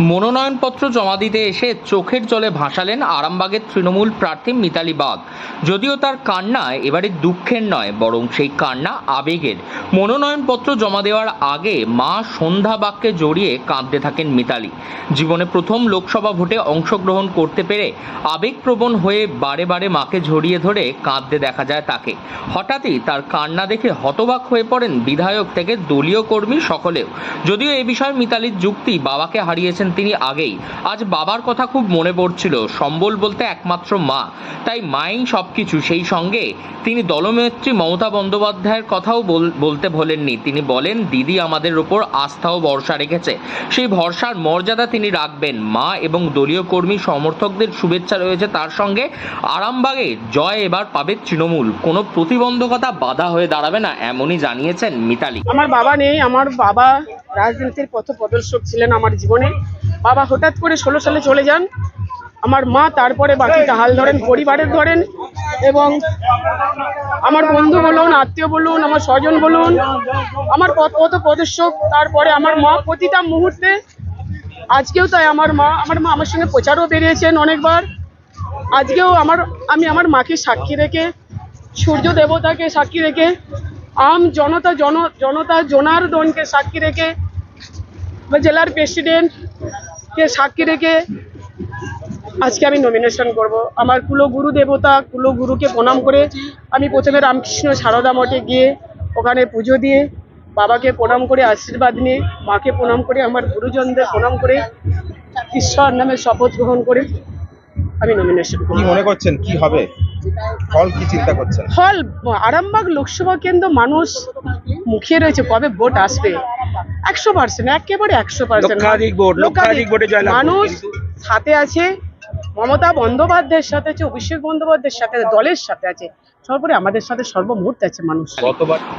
মনোনয়নপত্র জমা দিতে এসে চোখের জলে ভাসালেন আরামবাগের তৃণমূল প্রার্থী মিতালি বাগ। যদিও তার কান্না এবারে দুঃখের নয়, বরং সেই কান্না আবেগের। মনোনয়নপত্র জমা দেওয়ার আগে মা সন্ধ্যা বাগকে জড়িয়ে কাঁদতে থাকেন মিতালি। জীবনে প্রথম লোকসভা ভোটে অংশগ্রহণ করতে পেরে আবেগপ্রবণ হয়ে বারে বারে মাকে জড়িয়ে ধরে কাঁদতে দেখা যায় তাকে। হঠাৎই তার কান্না দেখে হতবাক হয়ে পড়েন বিধায়ক থেকে দলীয় কর্মী সকলেও। যদিও এ বিষয়ে মিতালির যুক্তি, বাবাকে হারিয়েছেন তিনি আগেই। আজ বাবার কথা খুব মনে পড়ছিল, সম্বল বলতে একমাত্র মা, তাই মাই সবকিছু। সেই সঙ্গে তিনি দলনেত্রী মমতা বন্দ্যোপাধ্যায়ের কথাও বলতে ভোলেননি। তিনি বলেন, দিদি আমাদের ওপর আস্থা ও ভরসা রেখেছে, সেই ভরসার মর্যাদা তিনি রাখবেন। মা এবং দলীয় কর্মী সমর্থকদের শুভেচ্ছা রয়েছে তার সঙ্গে। আরামবাগে জয় এবার পাবে তৃণমূল, কোনো প্রতিবন্ধকতা বাধা হয়ে দাঁড়াবে না, এমনই জানিয়েছেন মিতালি। আমার বাবা নেই, আমার বাবা রাজনীতির পথপ্রদর্শক ছিলেন আমার জীবনে। বাবা হঠাৎ করে 16 সালে চলে যান। আমার মা তারপরে বাকিটা হাল ধরেন, পরিবারের ধরেন, এবং আমার বন্ধু বলুন, আত্মীয় বলুন, আমার স্বজন বলুন, আমার পথপ্রদর্শক। তারপরে আমার মা প্রতিটা মুহূর্তে, আজকেও তাই আমার মা আমার সঙ্গে প্রচারও বেরিয়েছেন অনেকবার। আজকেও আমি আমার মাকে সাক্ষী রেখে, সূর্য দেবতাকে সাক্ষী রেখে, জনতা জনার্দনকে সাক্ষী রেখে, জেলার প্রেসিডেন্টকে সাক্ষী রেখে আজকে আমি নমিনেশন করব। আমার কুলগুরু দেবতা, কুলগুরুকে প্রণাম করে আমি প্রথমে রামকৃষ্ণ সারদা মঠে গিয়ে ওখানে পুজো দিয়ে বাবাকে প্রণাম করে, আশীর্বাদ নিয়ে মাকে প্রণাম করে, আমার গুরুজনদের প্রণাম করে, ঈশ্বর নামে শপথ গ্রহণ করে আমি নমিনেশন করব। কি মনে করছেন, কি হবে ফল, কি চিন্তা করছেন? ফল, আরামবাগ লোকসভা কেন্দ্র মানুষ মুখিয়ে রয়েছে কবে ভোট আসবে। 100%, একেবারে 100% মানুষ সাথে আছে, মমতা বন্দ্যোপাধ্যায়ের সাথে আছে, অভিষেক বন্দ্যোপাধ্যায়ের সাথে, দলের সাথে আছে, সর্বোপরি আমাদের সাথে সর্বমুহূর্তে আছে মানুষ।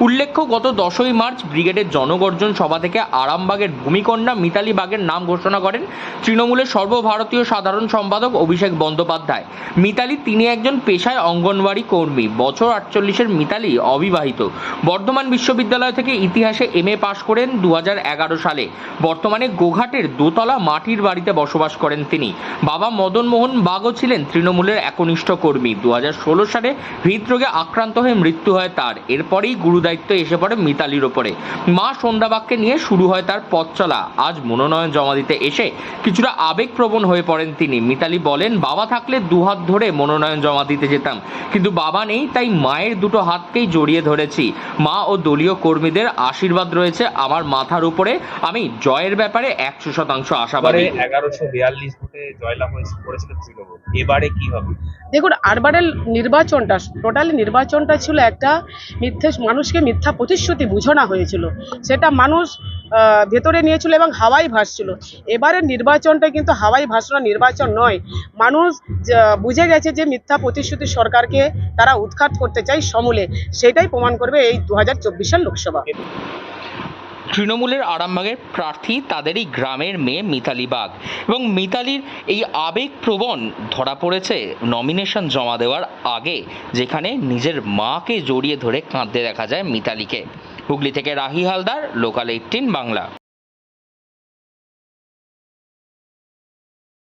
উল্লেখ্য, গত 10ই মার্চ ব্রিগেডের জনগর্জন সভা থেকে আরামবাগের ভূমিকন্যা মিতালি বাগের নাম ঘোষণা করেন তৃণমূলের সর্বভারতীয় সাধারণ সম্পাদক অভিষেক বন্দ্যোপাধ্যায়। মিতালি, তিনি একজন পেশায় অঙ্গনওয়াড়ি কর্মী। বছর 48-এর মিতালি অবিবাহিত। বর্ধমান বিশ্ববিদ্যালয় থেকে ইতিহাসে MA পাশ করেন 2011 সালে। বর্তমানে গোঘাটের দোতলা মাটির বাড়িতে বসবাস করেন তিনি। বাবা মদন মোহন বাগও ছিলেন তৃণমূলের একনিষ্ঠ কর্মী। 2016 সালে হৃদরোগে আক্রান্ত হয়ে মৃত্যু হয় তার। এরপরেই গুরুদায়িত্ব এসে পড়ে মিতালির ওপরে। মা সন্ধ্যা বাগকে নিয়ে শুরু হয় তার পথ চলা। আজ মনোনয়ন জমা দিতে এসে কিছুটা আবেগপ্রবণ হয়ে পড়েন তিনি। মিতালি বলেন, বাবা থাকলে দুহাত ধরে মনোনয়ন জমা দিতে যেতাম, কিন্তু বাবা নেই, তাই মায়ের দুটো হাতকেই জড়িয়ে ধরেছি। মা ও দলীয় কর্মীদের আশীর্বাদ রয়েছে আমার মাথার উপরে। আমি জয়ের ব্যাপারে 100% আশাবাদী। 1142 ভোটে জয়লাভ করেছিল তৃণমূল, এবারে কি হবে? দেখুন, আরবারের নির্বাচনটা ছিল একটা মানুষকে মিথ্যা প্রতিশ্রুতি বুঝানো হয়েছিল, সেটা মানুষ ভেতরে নিয়েছিল এবং হাওয়াই ভাসছিল। এবারের নির্বাচনটা কিন্তু হাওয়াই ভাসানো নির্বাচন নয়। মানুষ বুঝে গেছে যে মিথ্যা প্রতিশ্রুতি সরকারকে তারা উৎখাত করতে চায় সমূলে। সেটাই প্রমাণ করবে এই 2024 লোকসভা। তৃণমূলের আরামবাগের প্রার্থী তাদেরই গ্রামের মেয়ে মিতালি বাগ, এবং মিতালির এই আবেগপ্রবণ ধরা পড়েছে নমিনেশন জমা দেওয়ার আগে, যেখানে নিজের মাকে জড়িয়ে ধরে কাঁদতে দেখা যায় মিতালিকে। হুগলি থেকে রাহি হালদার, লোকাল 18 বাংলা।